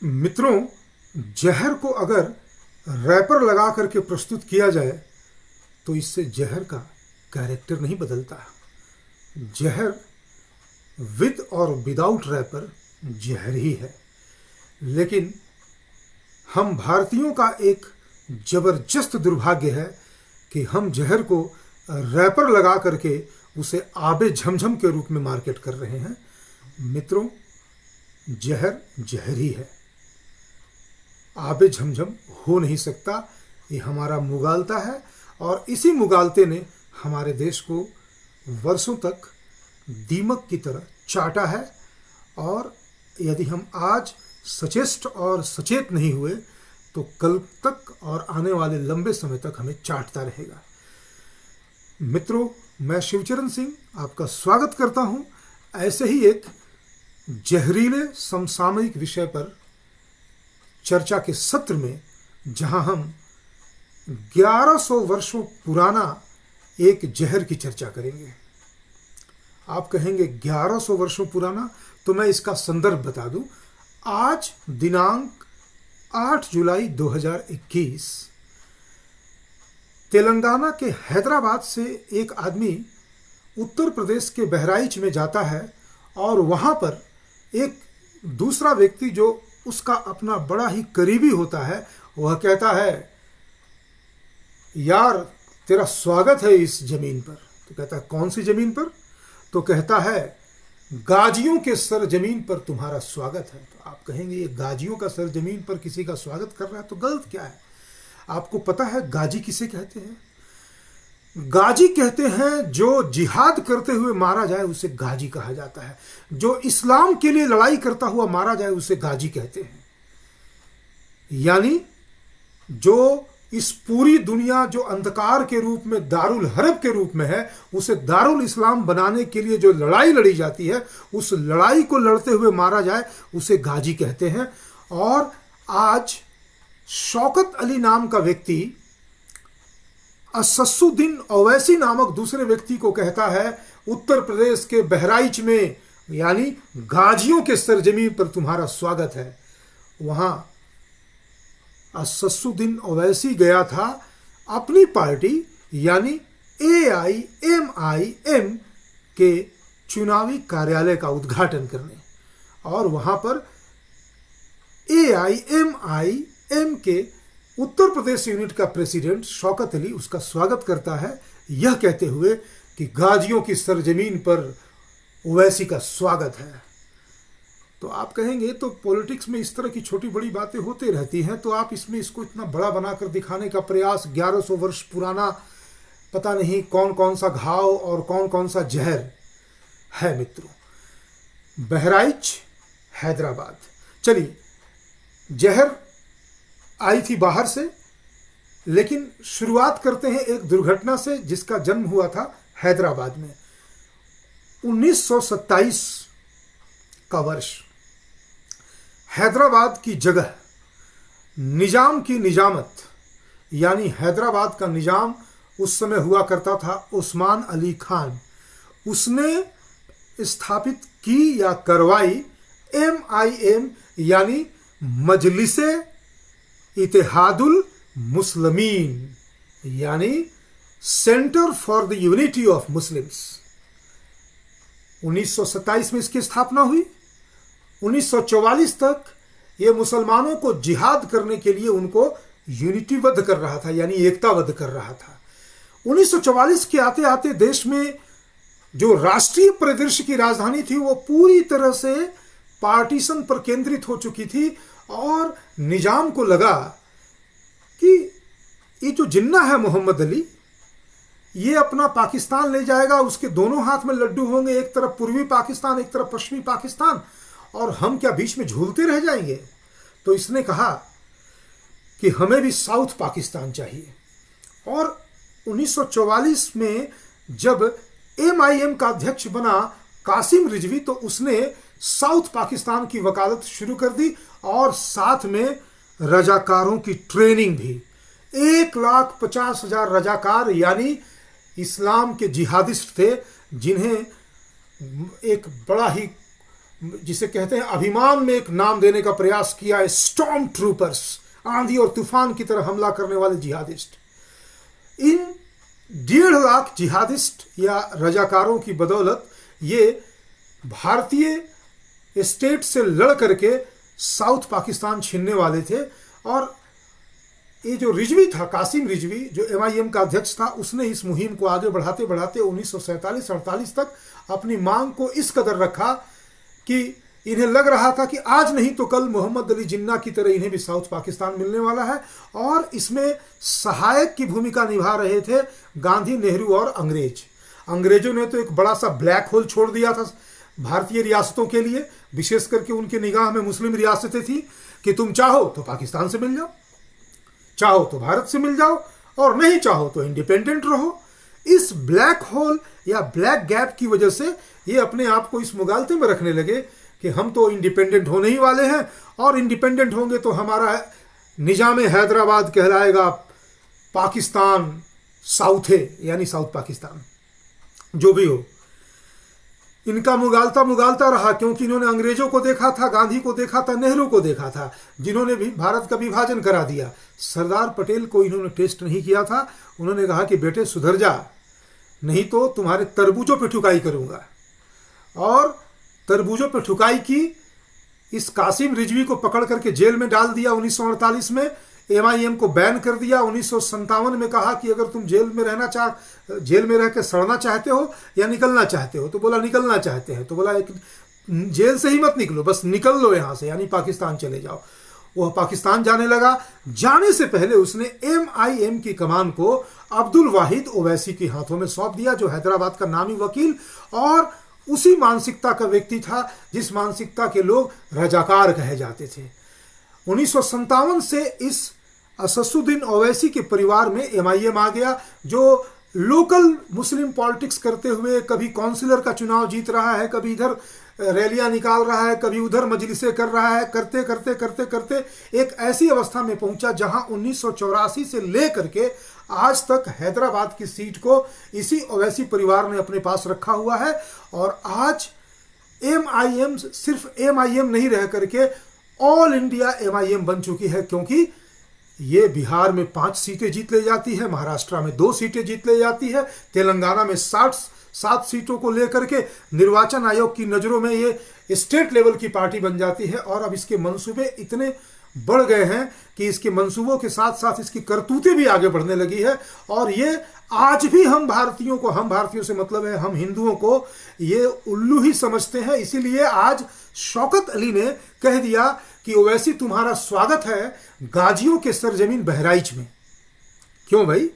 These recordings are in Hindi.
मित्रों, जहर को अगर रैपर लगा करके प्रस्तुत किया जाए तो इससे जहर का कैरेक्टर नहीं बदलता। जहर विद और विदाउट रैपर जहर ही है। लेकिन हम भारतीयों का एक जबरदस्त दुर्भाग्य है कि हम जहर को रैपर लगा करके उसे आबे झमझम के रूप में मार्केट कर रहे हैं। मित्रों, जहर जहर ही है, आबे झमझम हो नहीं सकता। ये हमारा मुगालता है और इसी मुगालते ने हमारे देश को वर्षों तक दीमक की तरह चाटा है। और यदि हम आज सचेष्ट और सचेत नहीं हुए तो कल तक और आने वाले लंबे समय तक हमें चाटता रहेगा। मित्रों, मैं शिवचरण सिंह आपका स्वागत करता हूं ऐसे ही एक जहरीले समसामयिक विषय पर चर्चा के सत्र में, जहां हम 1100 वर्षों पुराना एक जहर की चर्चा करेंगे। आप कहेंगे 1100 वर्षों पुराना, तो मैं इसका संदर्भ बता दूं। आज दिनांक 8 जुलाई 2021 तेलंगाना के हैदराबाद से एक आदमी उत्तर प्रदेश के बहराइच में जाता है और वहां पर एक दूसरा व्यक्ति जो उसका अपना बड़ा ही करीबी होता है, वह कहता है, यार तेरा स्वागत है इस जमीन पर। तो कहता है, कौन सी जमीन पर? तो कहता है, गाजियों के सरजमीन पर तुम्हारा स्वागत है। तो आप कहेंगे, ये गाजियों का सरजमीन पर किसी का स्वागत कर रहा है तो गलत क्या है? आपको पता है गाजी किसे कहते हैं? गाजी कहते हैं जो जिहाद करते हुए मारा जाए उसे गाजी कहा जाता है। जो इस्लाम के लिए लड़ाई करता हुआ मारा जाए उसे गाजी कहते हैं। यानी जो इस पूरी दुनिया जो अंधकार के रूप में दारुल हरब के रूप में है, उसे दारुल इस्लाम बनाने के लिए जो लड़ाई लड़ी जाती है, उस लड़ाई को लड़ते हुए मारा जाए उसे गाजी कहते हैं। और आज शौकत अली नाम का व्यक्ति अससुद्दीन ओवैसी नामक दूसरे व्यक्ति को कहता है, उत्तर प्रदेश के बहराइच में, यानी गाजियों के सरजमीन पर तुम्हारा स्वागत है। वहां अससुद्दीन ओवैसी गया था अपनी पार्टी यानी AIMIM के चुनावी कार्यालय का उद्घाटन करने, और वहां पर AIMIM के उत्तर प्रदेश यूनिट का प्रेसिडेंट शौकत अली उसका स्वागत करता है, यह कहते हुए कि गाजियों की सरजमीन पर ओवैसी का स्वागत है। तो आप कहेंगे, तो पॉलिटिक्स में इस तरह की छोटी बड़ी बातें होती रहती हैं, तो आप इसमें इसको इतना बड़ा बनाकर दिखाने का प्रयास, 1100 वर्ष पुराना पता नहीं कौन कौन सा घाव और कौन कौन सा जहर है। मित्रों, बहराइच हैदराबाद, चलिए, जहर आई थी बाहर से, लेकिन शुरुआत करते हैं एक दुर्घटना से जिसका जन्म हुआ था हैदराबाद में। 1927 का वर्ष, हैदराबाद की जगह निजाम की निजामत, यानी हैदराबाद का निजाम उस समय हुआ करता था उस्मान अली खान, उसने स्थापित की या करवाई MIM यानी मजलिसे इत्तेहादुल मुस्लिमीन, यानी centre for the unity of Muslims. 1927 में इसकी स्थापना हुई। 1944 तक ये मुसलमानों को जिहाद करने के लिए उनको यूनिटीबद्ध कर रहा था, यानी एकताबद्ध कर रहा था। 1944 के आते आते देश में जो राष्ट्रीय परिदृश्य की राजधानी थी वो पूरी तरह से पार्टीशन पर केंद्रित हो चुकी थी, और निजाम को लगा कि ये जो जिन्ना है मोहम्मद अली, ये अपना पाकिस्तान ले जाएगा, उसके दोनों हाथ में लड्डू होंगे, एक तरफ पूर्वी पाकिस्तान एक तरफ पश्चिमी पाकिस्तान, और हम क्या बीच में झूलते रह जाएंगे। तो इसने कहा कि हमें भी साउथ पाकिस्तान चाहिए। और 1944 में जब MIM का अध्यक्ष बना कासिम रिजवी, तो उसने साउथ पाकिस्तान की वकालत शुरू कर दी, और साथ में रजाकारों की ट्रेनिंग भी। 1,50,000 रजाकार यानी इस्लाम के जिहादिस्ट थे, जिन्हें एक बड़ा ही जिसे कहते हैं अभिमान में एक नाम देने का प्रयास किया है, स्टॉर्म ट्रूपर्स, आंधी और तूफान की तरह हमला करने वाले जिहादिस्ट। इन 1.5 लाख जिहादिस्ट या रजाकारों की बदौलत ये भारतीय स्टेट से लड़ करके साउथ पाकिस्तान छीनने वाले थे। और ये जो रिजवी था, कासिम रिजवी, जो MIM का अध्यक्ष था, उसने इस मुहिम को आगे बढ़ाते बढ़ाते 1947-48 तक अपनी मांग को इस कदर रखा कि इन्हें लग रहा था कि आज नहीं तो कल मोहम्मद अली जिन्ना की तरह इन्हें भी साउथ पाकिस्तान मिलने वाला है। और इसमें सहायक की भूमिका निभा रहे थे गांधी, नेहरू और अंग्रेज। अंग्रेजों ने तो एक बड़ा सा ब्लैक होल छोड़ दिया था भारतीय रियासतों के लिए, विशेष करके उनके निगाह में मुस्लिम रियासतें थी कि तुम चाहो तो पाकिस्तान से मिल जाओ, चाहो तो भारत से मिल जाओ, और नहीं चाहो तो इंडिपेंडेंट रहो। इस ब्लैक होल या ब्लैक गैप की वजह से ये अपने आप को इस मुगालते में रखने लगे कि हम तो इंडिपेंडेंट होने ही वाले हैं, और इंडिपेंडेंट होंगे तो हमारा निजाम हैदराबाद कहलाएगा पाकिस्तान साउथ है, यानी साउथ पाकिस्तान। जो भी हो, इनका मुगालता रहा, क्योंकि इन्होंने अंग्रेजों को देखा था, गांधी को देखा था, नेहरू को देखा था, जिन्होंने भी भारत का विभाजन करा दिया। सरदार पटेल को इन्होंने टेस्ट नहीं किया था। उन्होंने कहा कि बेटे सुधर जा, नहीं तो तुम्हारे तरबूजों पे ठुकाई करूंगा। और तरबूजों पे ठुकाई की। इस कासिम रिजवी को पकड़ करके जेल में डाल दिया 1948 में। MIM को बैन कर दिया। 1957 में कहा कि अगर तुम जेल में रह के सड़ना चाहते हो या निकलना चाहते हो, तो बोला निकलना चाहते हैं, तो बोला एक जेल से ही मत निकलो, बस निकल लो यहां से, यानी पाकिस्तान चले जाओ। वह पाकिस्तान जाने लगा। जाने से पहले उसने MIM की कमान को अब्दुल वाहिद ओवैसी के हाथों में सौंप दिया, जो हैदराबाद का नामी वकील और उसी मानसिकता का व्यक्ति था जिस मानसिकता के लोग रजाकार कहे जाते थे। 1957 से इस अससुद्दीन ओवैसी के परिवार में MIM आ गया, जो लोकल मुस्लिम पॉलिटिक्स करते हुए कभी काउंसिलर का चुनाव जीत रहा है, कभी इधर रैलियां निकाल रहा है, कभी उधर मजलिसें कर रहा है। करते करते करते करते एक ऐसी अवस्था में पहुंचा जहां 1984 से लेकर के आज तक हैदराबाद की सीट को इसी ओवैसी परिवार ने अपने पास रखा हुआ है। और आज MIM सिर्फ MIM नहीं रह करके ऑल इंडिया MIM बन चुकी है, क्योंकि ये बिहार में 5 सीटें जीत ले जाती है, महाराष्ट्र में 2 सीटें जीत ले जाती है, तेलंगाना में 7 सीटों को लेकर के निर्वाचन आयोग की नजरों में ये स्टेट लेवल की पार्टी बन जाती है। और अब इसके मंसूबे इतने बढ़ गए हैं कि इसके मंसूबों के साथ साथ इसकी करतूतें भी आगे बढ़ने लगी है। और ये आज भी हम भारतीयों से मतलब है हम हिंदुओं को ये उल्लू ही समझते हैं। इसीलिए आज शौकत अली ने कह दिया कि ओवैसी तुम्हारा स्वागत है गाजियों के सरजमीन बहराइच में। क्यों भाई,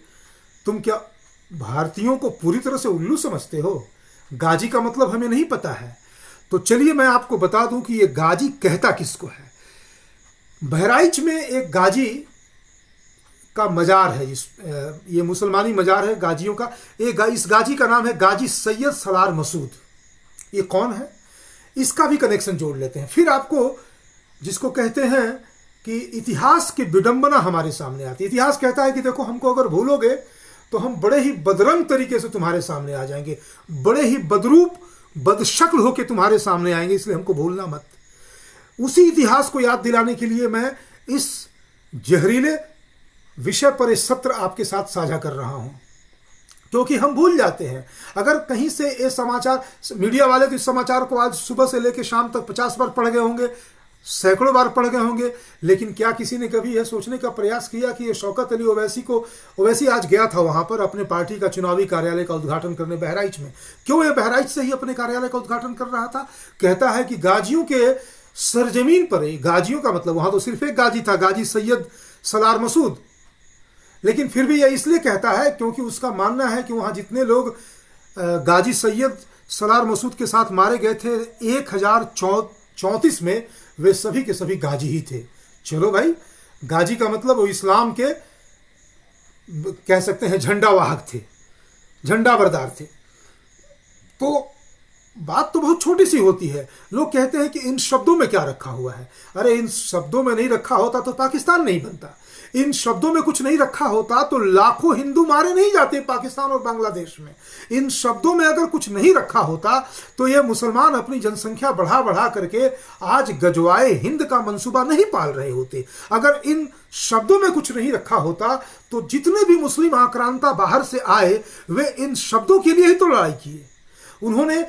तुम क्या भारतीयों को पूरी तरह से उल्लू समझते हो? गाजी का मतलब हमें नहीं पता है। तो चलिए मैं आपको बता दूं कि ये गाजी कहता किसको है। बहराइच में एक गाजी का मजार है, ये मुसलमानी मजार है गाजियों का। इस गाजी का नाम है गाजी सैयद सलार मसूद। ये कौन है, इसका भी कनेक्शन जोड़ लेते हैं। फिर आपको जिसको कहते हैं कि इतिहास की विडंबना हमारे सामने आती है। इतिहास कहता है कि देखो, हमको अगर भूलोगे तो हम बड़े ही बदरंग तरीके से तुम्हारे सामने आ जाएंगे, बड़े ही बदरूप बदशक्ल होकर तुम्हारे सामने आएंगे, इसलिए हमको भूलना मत। उसी इतिहास को याद दिलाने के लिए मैं इस जहरीले विषय पर इस सत्र आपके साथ साझा कर रहा हूं, क्योंकि हम भूल जाते हैं। अगर कहीं से ये समाचार, मीडिया वाले तो इस समाचार को आज सुबह से लेकर शाम तक 50 बार पढ़ गए होंगे, सैकड़ों बार पढ़ गए होंगे, लेकिन क्या किसी ने कभी यह सोचने का प्रयास किया कि ये शौकत अली ओवैसी आज गया था वहां पर अपने पार्टी का चुनावी कार्यालय का उद्घाटन करने बहराइच में। क्यों ये बहराइच से ही अपने कार्यालय का उद्घाटन कर रहा था? कहता है कि गाजियों के सरजमीन पर, गाजियों का मतलब वहां तो सिर्फ एक गाजी था, गाजी सैयद सलार मसूद। लेकिन फिर भी यह इसलिए कहता है क्योंकि उसका मानना है कि वहां जितने लोग गाजी सैयद सलार मसूद के साथ मारे गए थे 1034 में, वे सभी के सभी गाजी ही थे। चलो भाई, गाजी का मतलब वो इस्लाम के कह सकते हैं झंडा वाहक थे, झंडा बरदार थे। तो बात तो बहुत छोटी सी होती है। लोग कहते हैं कि इन शब्दों में क्या रखा हुआ है। अरे इन शब्दों में नहीं रखा होता तो पाकिस्तान नहीं बनता। इन शब्दों में कुछ नहीं रखा होता तो लाखों हिंदू मारे नहीं जाते पाकिस्तान और बांग्लादेश में। इन शब्दों में अगर कुछ नहीं रखा होता तो ये मुसलमान अपनी जनसंख्या बढ़ा बढ़ा करके आज गजवाए हिंद का मंसूबा नहीं पाल रहे होते। अगर इन शब्दों में कुछ नहीं रखा होता तो जितने भी मुस्लिम आक्रांता बाहर से आए वे इन शब्दों के लिए ही तो लड़ाई किए। उन्होंने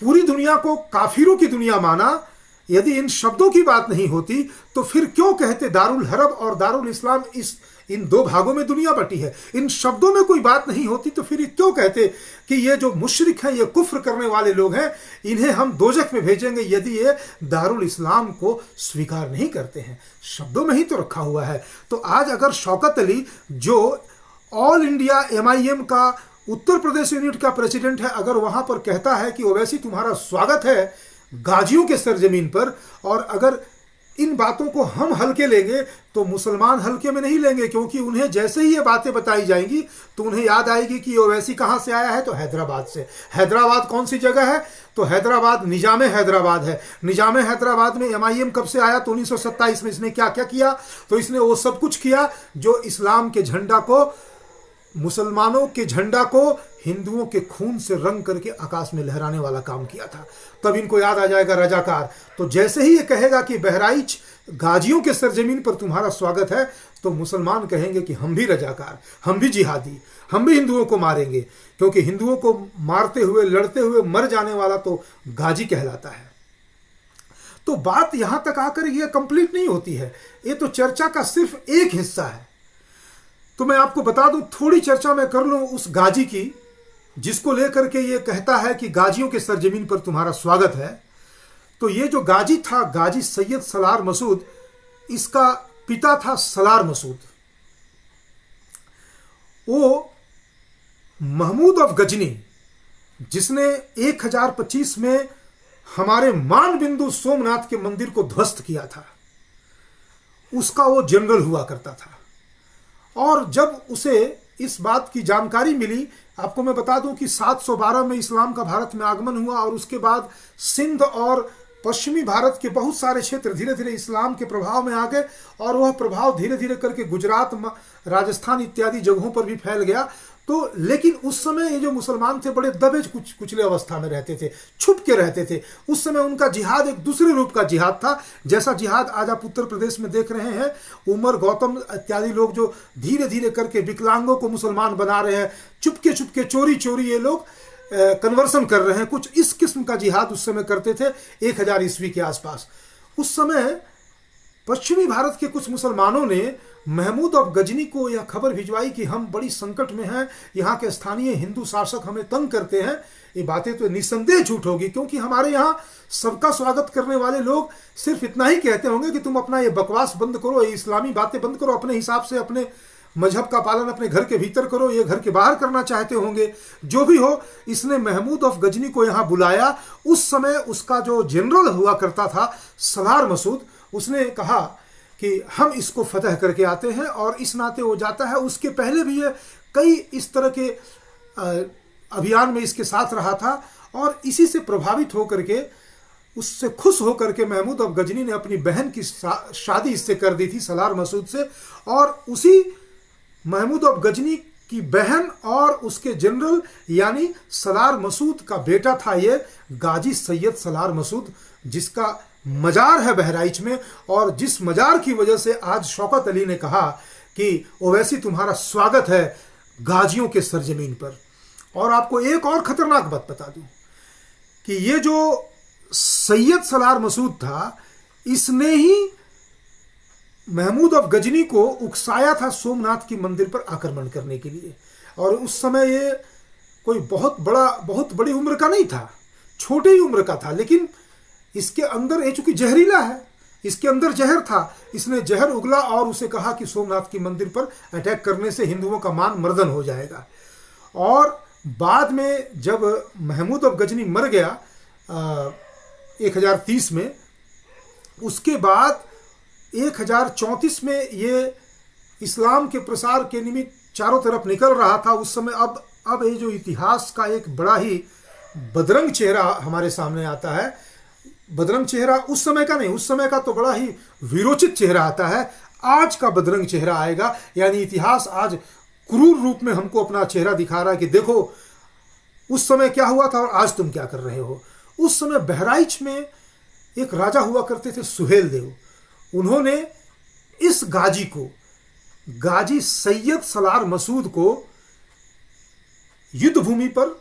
पूरी दुनिया को काफिरों की दुनिया माना। यदि इन शब्दों की बात नहीं होती तो फिर क्यों कहते दारुल हरब और दारुल इस्लाम इन दो भागों में दुनिया बटी है। इन शब्दों में कोई बात नहीं होती तो फिर क्यों कहते कि ये जो मुशरिक हैं, ये कुफ्र करने वाले लोग हैं, इन्हें हम दोजख में भेजेंगे यदि ये दारुल इस्लाम को स्वीकार नहीं करते हैं। शब्दों में ही तो रखा हुआ है। तो आज अगर शौकत अली जो ऑल इंडिया MIM का उत्तर प्रदेश यूनिट का प्रेसिडेंट है, अगर वहां पर कहता है कि ओवैसी तुम्हारा स्वागत है गाजियों के सरजमीन पर, और अगर इन बातों को हम हल्के लेंगे तो मुसलमान हल्के में नहीं लेंगे, क्योंकि उन्हें जैसे ही ये बातें बताई जाएंगी तो उन्हें याद आएगी कि ओवैसी कहां से आया है, तो हैदराबाद से। हैदराबाद कौन सी जगह है, तो हैदराबाद निजाम हैदराबाद है। निजाम हैदराबाद में MIM कब से आया, तो 1927 में। इसने क्या क्या किया, तो इसने वो सब कुछ किया जो इस्लाम के झंडा को, मुसलमानों के झंडा को हिंदुओं के खून से रंग करके आकाश में लहराने वाला काम किया था। तब इनको याद आ जाएगा रजाकार। तो जैसे ही ये कहेगा कि बहराइच गाजियों के सरजमीन पर तुम्हारा स्वागत है, तो मुसलमान कहेंगे कि हम भी रजाकार, हम भी जिहादी, हम भी हिंदुओं को मारेंगे, क्योंकि हिंदुओं को मारते हुए, लड़ते हुए मर जाने वाला तो गाजी कहलाता है। तो बात यहां तक आकर यह कंप्लीट नहीं होती है। ये तो चर्चा का सिर्फ एक हिस्सा है। तो मैं आपको बता दूं, थोड़ी चर्चा मैं कर लूं उस गाजी की जिसको लेकर के ये कहता है कि गाजियों के सरजमीन पर तुम्हारा स्वागत है। तो ये जो गाजी था, गाजी सैयद सलार मसूद, इसका पिता था सलार मसूद। वो महमूद ऑफ गजनी, जिसने 1025 में हमारे मान बिंदु सोमनाथ के मंदिर को ध्वस्त किया था, उसका वो जनरल हुआ करता था। और जब उसे इस बात की जानकारी मिली, आपको मैं बता दूं कि 712 में इस्लाम का भारत में आगमन हुआ, और उसके बाद सिंध और पश्चिमी भारत के बहुत सारे क्षेत्र धीरे धीरे इस्लाम के प्रभाव में आ गए, और वह प्रभाव धीरे धीरे करके गुजरात, राजस्थान इत्यादि जगहों पर भी फैल गया। तो लेकिन उस समय ये जो मुसलमान थे बड़े दबे कुचले अवस्था में रहते थे, छुप के रहते थे। उस समय उनका जिहाद एक दूसरे रूप का जिहाद था, जैसा जिहाद आज आप उत्तर प्रदेश में देख रहे हैं। उमर गौतम इत्यादि लोग जो धीरे धीरे करके विकलांगों को मुसलमान बना रहे हैं, चुपके चुपके चोरी चोरी ये लोग कन्वर्सन कर रहे हैं, कुछ इस किस्म का जिहाद उस समय करते थे 1000 ईस्वी के आसपास। उस समय पश्चिमी भारत के कुछ मुसलमानों ने महमूद ऑफ गजनी को यह खबर भिजवाई कि हम बड़ी संकट में हैं, यहाँ के स्थानीय हिंदू शासक हमें तंग करते हैं। ये बातें तो निस्संदेह झूठ होगी, क्योंकि हमारे यहाँ सबका स्वागत करने वाले लोग सिर्फ इतना ही कहते होंगे कि तुम अपना ये बकवास बंद करो, ये इस्लामी बातें बंद करो, अपने हिसाब से अपने मजहब का पालन अपने घर के भीतर करो, ये घर के बाहर करना चाहते होंगे। जो भी हो, इसने महमूद ऑफ गजनी को यहाँ बुलाया। उस समय उसका जो जनरल हुआ करता था सलार मसूद, उसने कहा कि हम इसको फतह करके आते हैं, और इस नाते वो जाता है। उसके पहले भी ये कई इस तरह के अभियान में इसके साथ रहा था, और इसी से प्रभावित होकर के, उससे खुश होकर के महमूद ऑफ गजनी ने अपनी बहन की शादी इससे कर दी थी, सलार मसूद से। और उसी महमूद ऑफ गजनी की बहन और उसके जनरल यानी सलार मसूद का बेटा था ये गाजी सैयद सलार मसूद, जिसका मजार है बहराइच में, और जिस मजार की वजह से आज शौकत अली ने कहा कि ओवैसी तुम्हारा स्वागत है गाजियों के सरजमीन पर। और आपको एक और खतरनाक बात बता दूं कि ये जो सैयद सलार मसूद था, इसने ही महमूद ऑफ गजनी को उकसाया था सोमनाथ की मंदिर पर आक्रमण करने के लिए। और उस समय ये कोई बहुत बड़ी उम्र का नहीं था, छोटी ही उम्र का था, लेकिन इसके अंदर, ये चूंकि जहरीला है, इसके अंदर जहर था। इसने जहर उगला और उसे कहा कि सोमनाथ की मंदिर पर अटैक करने से हिंदुओं का मान मर्दन हो जाएगा। और बाद में जब महमूद ऑफ गजनी मर गया 1030 में, उसके बाद 1034 में ये इस्लाम के प्रसार के निमित्त चारों तरफ निकल रहा था। उस समय अब ये जो इतिहास का एक बड़ा ही बदरंग चेहरा हमारे सामने आता है। बदरंग चेहरा उस समय का नहीं, उस समय का तो बड़ा ही वीरोचित चेहरा आता है। आज का बदरंग चेहरा आएगा। यानी इतिहास आज क्रूर रूप में हमको अपना चेहरा दिखा रहा है कि देखो उस समय क्या हुआ था और आज तुम क्या कर रहे हो। उस समय बहराइच में एक राजा हुआ करते थे सुहेल देव। उन्होंने इस गाजी को, गाजी सैयद सलार मसूद को युद्ध भूमि पर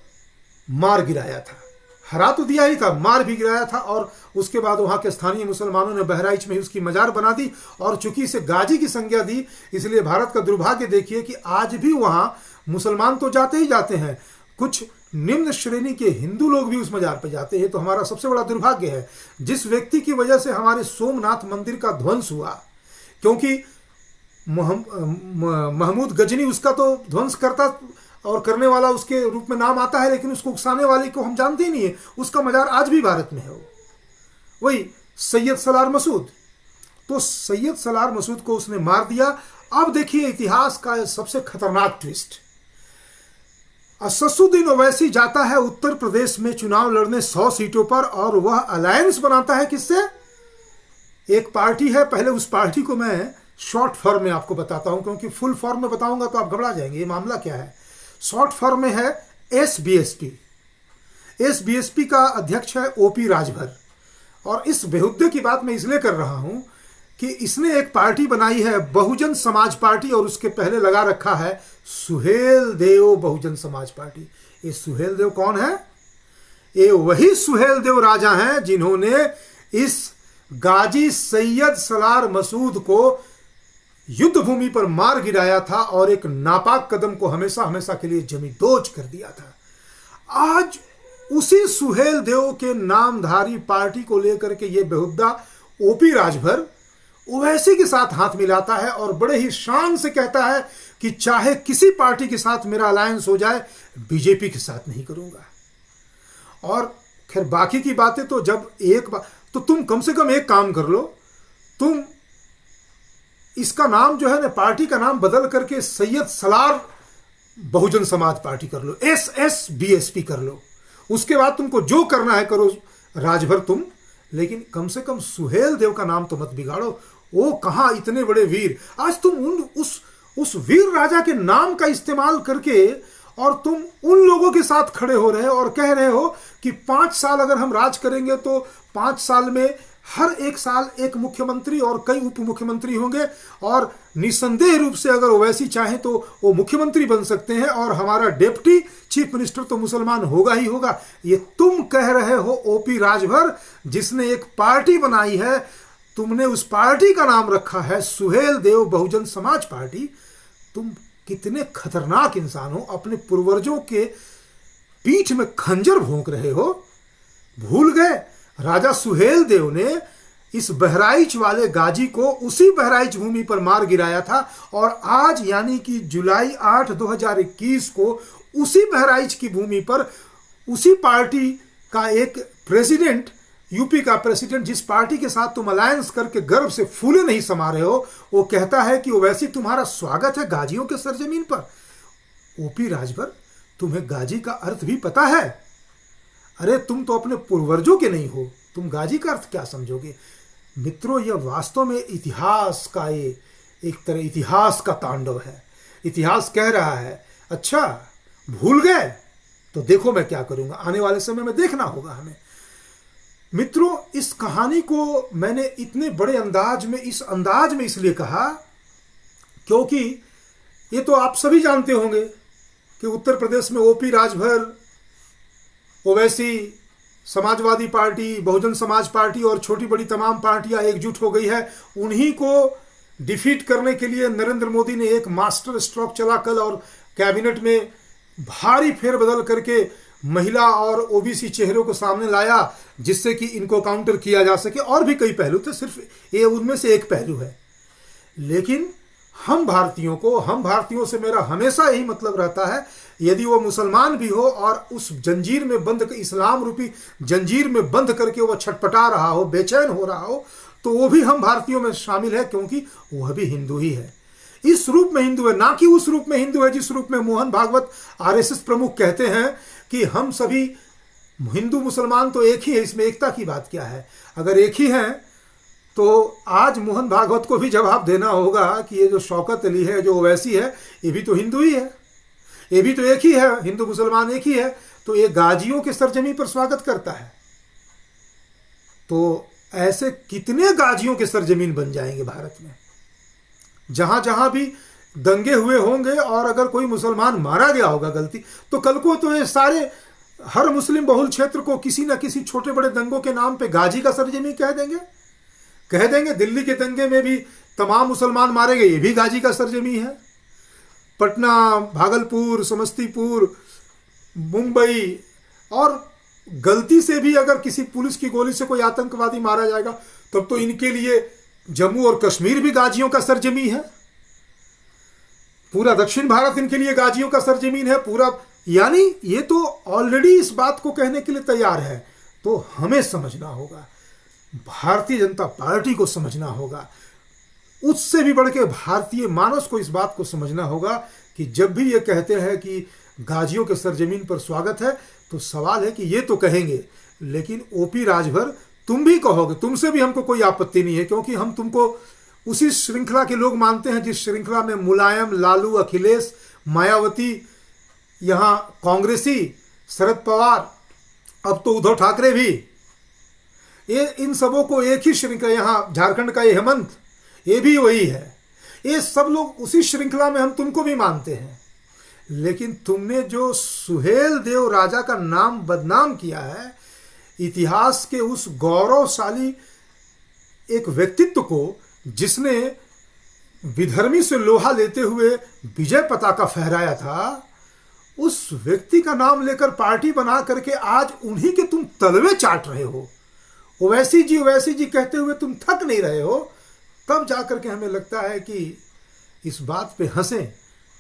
मार गिराया था। हरा तो दिया ही था, मार भी गिराया था। और उसके बाद वहां के स्थानीय मुसलमानों ने बहराइच में उसकी मजार बना दी और चूंकि इसे गाजी की संज्ञा दी, इसलिए भारत का दुर्भाग्य देखिए कि आज भी वहां मुसलमान तो जाते ही जाते हैं, कुछ निम्न श्रेणी के हिंदू लोग भी उस मजार पर जाते हैं। तो हमारा सबसे बड़ा दुर्भाग्य है जिस व्यक्ति की वजह से हमारे सोमनाथ मंदिर का ध्वंस हुआ, क्योंकि महमूद गजनी उसका तो ध्वंस करता और करने वाला उसके रूप में नाम आता है, लेकिन उसको उकसाने वाले को हम जानते ही नहीं है। उसका मजार आज भी भारत में है, वही सैयद सलार मसूद। तो सैयद सलार मसूद को उसने मार दिया। अब देखिए इतिहास का सबसे खतरनाक ट्विस्ट। असदुद्दीन ओवैसी जाता है उत्तर प्रदेश में चुनाव लड़ने 100 सीटों पर और वह अलायंस बनाता है किससे? एक पार्टी है। पहले उस पार्टी को मैं शॉर्ट फॉर्म में आपको बताता हूं, क्योंकि फुल फॉर्म में बताऊंगा तो आप घबरा जाएंगे ये मामला क्या है। शॉर्ट फॉर्म में है एसबीएसपी। एसबीएसपी का अध्यक्ष है ओपी राजभर। और इस बेहुद्दे की बात मैं इसलिए कर रहा हूं कि इसने एक पार्टी बनाई है बहुजन समाज पार्टी, और उसके पहले लगा रखा है सुहेल देव बहुजन समाज पार्टी। ये सुहेल देव कौन है? ये वही सुहेल देव राजा हैं जिन्होंने इस गाजी सैयद सलार मसूद को युद्ध भूमि पर मार गिराया था और एक नापाक कदम को हमेशा हमेशा के लिए जमींदोज कर दिया था। आज उसी सुहेल देव के नामधारी पार्टी को लेकर के ये बेहुद्दा ओपी राजभर ओवैसी के साथ हाथ मिलाता है और बड़े ही शान से कहता है कि चाहे किसी पार्टी के साथ मेरा अलायंस हो जाए, बीजेपी के साथ नहीं करूंगा। और खैर बाकी की बातें तो जब एक बार तो तुम कम से कम एक काम कर लो, तुम इसका नाम जो है ना, पार्टी का नाम बदल करके सैयद सलार बहुजन समाज पार्टी कर लो, SSBSP कर लो। उसके बाद तुमको जो करना है करो राजभर तुम, लेकिन कम से कम सुहेल देव का नाम तो मत बिगाड़ो। वो कहाँ इतने बड़े वीर, आज तुम उस वीर राजा के नाम का इस्तेमाल करके और तुम उन लोगों के साथ खड़े हो रहे हो और कह रहे हो कि 5 साल अगर हम राज करेंगे तो 5 साल में हर एक साल एक मुख्यमंत्री और कई उप मुख्यमंत्री होंगे, और निसंदेह रूप से अगर ओवैसी चाहे तो वो मुख्यमंत्री बन सकते हैं और हमारा डिप्टी चीफ मिनिस्टर तो मुसलमान होगा ही होगा। ये तुम कह रहे हो ओपी राजभर, जिसने एक पार्टी बनाई है, तुमने उस पार्टी का नाम रखा है सुहेल देव बहुजन समाज पार्टी। तुम कितने खतरनाक इंसान हो, अपने पूर्वजों के पीठ में खंजर भोंक रहे हो। भूल गए राजा सुहेल देव ने इस बहराइच वाले गाजी को उसी बहराइच भूमि पर मार गिराया था, और आज यानी कि जुलाई 8, 2021 को उसी बहराइच की भूमि पर उसी पार्टी का एक प्रेसिडेंट, यूपी का प्रेसिडेंट, जिस पार्टी के साथ तुम अलायंस करके गर्व से फूले नहीं समा रहे हो, वो कहता है कि ओवैसी तुम्हारा स्वागत है गाजियों के सरजमीन पर। ओपी राजभर, तुम्हें गाजी का अर्थ भी पता है? अरे तुम तो अपने पूर्वजों के नहीं हो, तुम गाजी का अर्थ क्या समझोगे? मित्रों, यह वास्तव में इतिहास का एक तरह इतिहास का तांडव है। इतिहास कह रहा है अच्छा भूल गए तो देखो मैं क्या करूंगा, आने वाले समय में देखना होगा हमें। मित्रों, इस कहानी को मैंने इतने बड़े अंदाज में इसलिए कहा क्योंकि ये तो आप सभी जानते होंगे कि उत्तर प्रदेश में OP Rajbhar, Owaisi, Samajwadi party, Bahujan Samaj party और छोटी बड़ी तमाम पार्टियां एकजुट हो गई है। उन्हीं को डिफीट करने के लिए नरेंद्र मोदी ने एक मास्टर स्ट्रोक चला कल, और कैबिनेट में भारी फेरबदल करके महिला और ओबीसी चेहरों को सामने लाया, जिससे कि इनको काउंटर किया जा सके। और भी कई पहलू थे, सिर्फ ये उनमें से एक पहलू है। लेकिन हम भारतीयों से मेरा हमेशा यही मतलब रहता है, यदि वो मुसलमान भी हो और उस जंजीर में बंद, इस्लाम रूपी जंजीर में बंद करके वो छटपटा रहा हो, बेचैन हो रहा हो, तो वो भी हम भारतीयों में शामिल है, क्योंकि वह भी हिंदू ही है। इस रूप में हिंदू है, ना कि उस रूप में हिंदू है जिस रूप में मोहन भागवत आरएसएस प्रमुख कहते हैं कि हम सभी हिंदू मुसलमान तो एक ही है, इसमें एकता की बात क्या है? अगर एक ही हैं तो आज मोहन भागवत को भी जवाब देना होगा कि ये जो शौकत अली है, जो ओवैसी है, ये भी तो हिंदू ही है, ये भी तो एक ही है, हिंदू मुसलमान एक ही है। तो ये गाजियों के सरजमी पर स्वागत करता है। तो ऐसे कितने गाजियों के सरजमीन बन जाएंगे भारत में, जहां जहां भी दंगे हुए होंगे और अगर कोई मुसलमान मारा गया होगा गलती, तो कल को तो ये सारे हर मुस्लिम बहुल क्षेत्र को किसी न किसी छोटे बड़े दंगों के नाम पे गाजी का सरजमी कह देंगे। दिल्ली के दंगे में भी तमाम मुसलमान मारे गए, ये भी गाजी का सरजमी है। पटना, भागलपुर, समस्तीपुर, मुंबई, और गलती से भी अगर किसी पुलिस की गोली से कोई आतंकवादी मारा जाएगा तब तो इनके लिए जम्मू और कश्मीर भी गाजियों का सरजमी है। पूरा दक्षिण भारत इनके लिए गाजियों का सरजमीन है पूरा। यानी ये तो ऑलरेडी इस बात को कहने के लिए तैयार है। तो हमें समझना होगा, भारतीय जनता पार्टी को समझना होगा, उससे भी बढ़ के भारतीय मानस को इस बात को समझना होगा कि जब भी ये कहते हैं कि गाजियों के सरजमीन पर स्वागत है, तो सवाल है कि ये तो कहेंगे, लेकिन ओपी राजभर तुम भी कहोगे, तुमसे भी हमको कोई आपत्ति नहीं है, क्योंकि हम तुमको उसी श्रृंखला के लोग मानते हैं जिस श्रृंखला में मुलायम, लालू, अखिलेश, मायावती, यहाँ कांग्रेसी, शरद पवार, अब तो उद्धव ठाकरे भी, ये इन सबों को एक ही श्रृंखला, यहाँ झारखंड का ये हेमंत, ये भी वही है, ये सब लोग उसी श्रृंखला में हम तुमको भी मानते हैं। लेकिन तुमने जो सुहेल देव राजा का नाम बदनाम किया है, इतिहास के उस गौरवशाली एक व्यक्तित्व को जिसने विधर्मी से लोहा लेते हुए विजय पताका फहराया था, उस व्यक्ति का नाम लेकर पार्टी बना करके आज उन्हीं के तुम तलवे चाट रहे हो। ओवैसी जी कहते हुए तुम थक नहीं रहे हो। तब जाकर के हमें लगता है कि इस बात पे हंसें।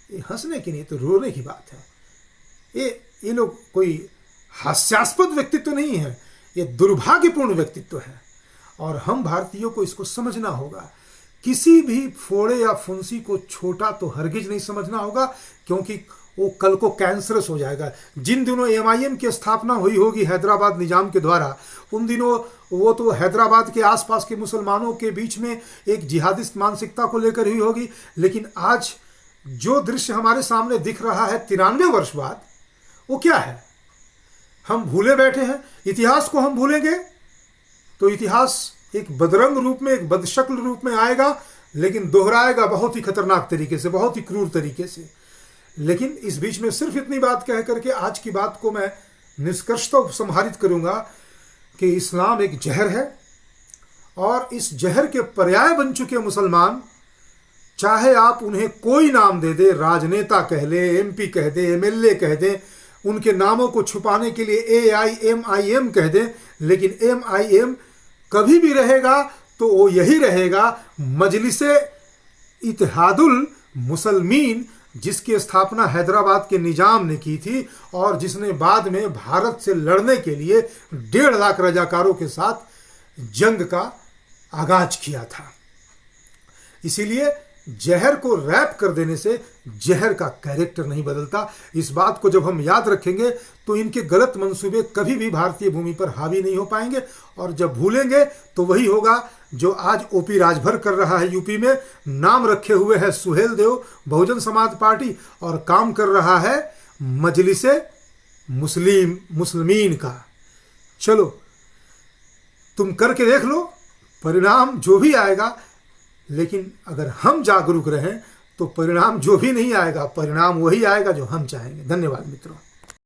ये हंसने की नहीं तो रोने की बात है। ये लोग कोई हास्यास्पद व्यक्तित्व नहीं है, ये दुर्भाग्यपूर्ण व्यक्तित्व है। और हम भारतीयों को इसको समझना होगा। किसी भी फोड़े या फुंसी को छोटा तो हरगिज नहीं समझना होगा, क्योंकि वो कल को कैंसरस हो जाएगा। जिन दिनों एमआईएम की स्थापना हुई होगी हैदराबाद निजाम के द्वारा, उन दिनों वो तो हैदराबाद के आसपास के मुसलमानों के बीच में एक जिहादिस्ट मानसिकता को लेकर हुई होगी। लेकिन आज जो दृश्य हमारे सामने दिख रहा है 93 वर्ष बाद, वो क्या है? हम भूले बैठे हैं। इतिहास को हम भूलेंगे तो इतिहास एक बदरंग रूप में, एक बदशक्ल रूप में आएगा, लेकिन दोहराएगा बहुत ही खतरनाक तरीके से, बहुत ही क्रूर तरीके से। लेकिन इस बीच में सिर्फ इतनी बात कह करके आज की बात को मैं निष्कर्षतः उपसंहारित करूंगा कि इस्लाम एक जहर है, और इस जहर के पर्याय बन चुके मुसलमान, चाहे आप उन्हें कोई नाम दे दे, राजनेता कह ले, एमपी कह दे, एमएलए कह दे, उनके नामों को छुपाने के लिए AIMIM कह दे, लेकिन MIM कभी भी रहेगा तो वो यही रहेगा, मजलिसे इत्तेहादुल मुसलमीन, जिसकी स्थापना हैदराबाद के निजाम ने की थी और जिसने बाद में भारत से लड़ने के लिए 1.5 लाख रजाकारों के साथ जंग का आगाज किया था। इसीलिए जहर को रैप कर देने से जहर का कैरेक्टर नहीं बदलता। इस बात को जब हम याद रखेंगे तो इनके गलत मंसूबे कभी भी भारतीय भूमि पर हावी नहीं हो पाएंगे, और जब भूलेंगे तो वही होगा जो आज ओपी राजभर कर रहा है यूपी में। नाम रखे हुए है सुहेल देव बहुजन समाज पार्टी, और काम कर रहा है मजलिसे मुस्लिमीन का। चलो तुम करके देख लो, परिणाम जो भी आएगा, लेकिन अगर हम जागरूक रहें तो परिणाम जो भी नहीं आएगा, परिणाम वही आएगा जो हम चाहेंगे। धन्यवाद मित्रों।